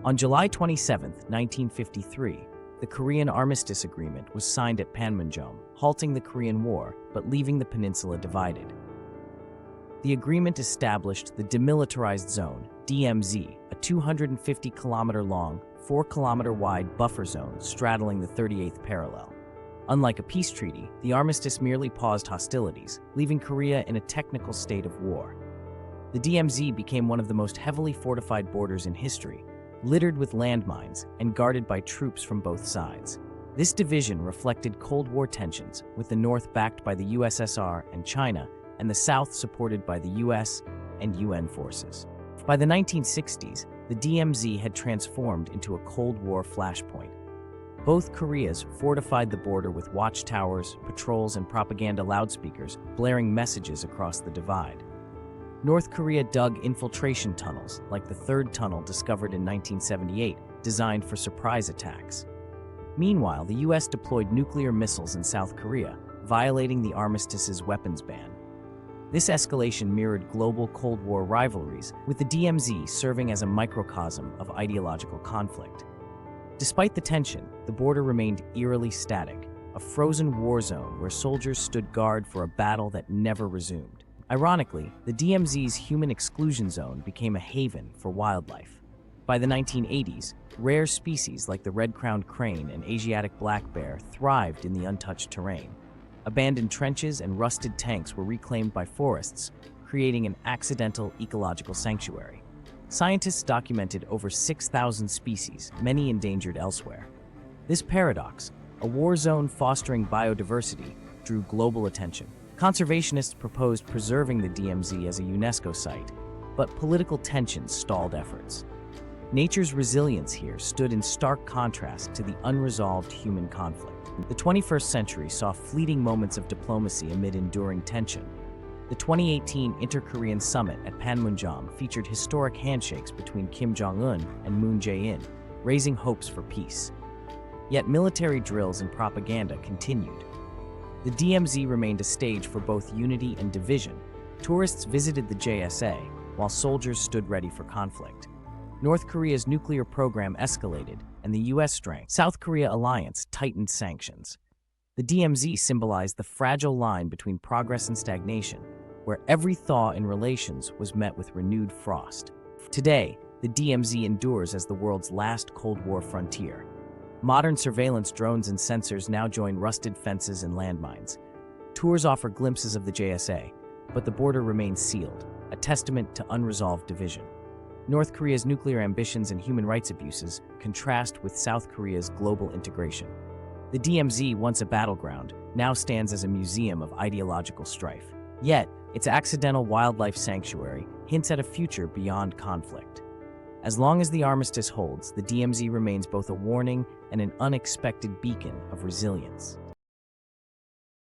On July 27, 1953, the Korean Armistice Agreement was signed at Panmunjom, halting the Korean War but leaving the peninsula divided. The agreement established the Demilitarized Zone, DMZ, a 250-kilometer-long, 4-kilometer-wide buffer zone straddling the 38th parallel. Unlike a peace treaty, the armistice merely paused hostilities, leaving Korea in a technical state of war. The DMZ became one of the most heavily fortified borders in history, littered with landmines and guarded by troops from both sides. This division reflected Cold War tensions, with the North backed by the USSR and China, and the South supported by the US and UN forces. By the 1960s, the DMZ had transformed into a Cold War flashpoint. Both Koreas fortified the border with watchtowers, patrols, and propaganda loudspeakers, blaring messages across the divide. North Korea dug infiltration tunnels, like the third tunnel discovered in 1978, designed for surprise attacks. Meanwhile, the US deployed nuclear missiles in South Korea, violating the armistice's weapons ban. This escalation mirrored global Cold War rivalries, with the DMZ serving as a microcosm of ideological conflict. Despite the tension, the border remained eerily static, a frozen war zone where soldiers stood guard for a battle that never resumed. Ironically, the DMZ's human exclusion zone became a haven for wildlife. By the 1980s, rare species like the red-crowned crane and Asiatic black bear thrived in the untouched terrain. Abandoned trenches and rusted tanks were reclaimed by forests, creating an accidental ecological sanctuary. Scientists documented over 6,000 species, many endangered elsewhere. This paradox, a war zone fostering biodiversity, drew global attention. Conservationists proposed preserving the DMZ as a UNESCO site, but political tensions stalled efforts. Nature's resilience here stood in stark contrast to the unresolved human conflict. The 21st century saw fleeting moments of diplomacy amid enduring tension. The 2018 Inter-Korean Summit at Panmunjom featured historic handshakes between Kim Jong-un and Moon Jae-in, raising hopes for peace. Yet military drills and propaganda continued. The DMZ remained a stage for both unity and division. Tourists visited the JSA, while soldiers stood ready for conflict. North Korea's nuclear program escalated, and the US strength. South Korea alliance tightened sanctions. The DMZ symbolized the fragile line between progress and stagnation, where every thaw in relations was met with renewed frost. Today, the DMZ endures as the world's last Cold War frontier. Modern surveillance drones and sensors now join rusted fences and landmines. Tours offer glimpses of the JSA, but the border remains sealed, a testament to unresolved division. North Korea's nuclear ambitions and human rights abuses contrast with South Korea's global integration. The DMZ, once a battleground, now stands as a museum of ideological strife. Yet, its accidental wildlife sanctuary hints at a future beyond conflict. As long as the armistice holds, the DMZ remains both a warning and an unexpected beacon of resilience.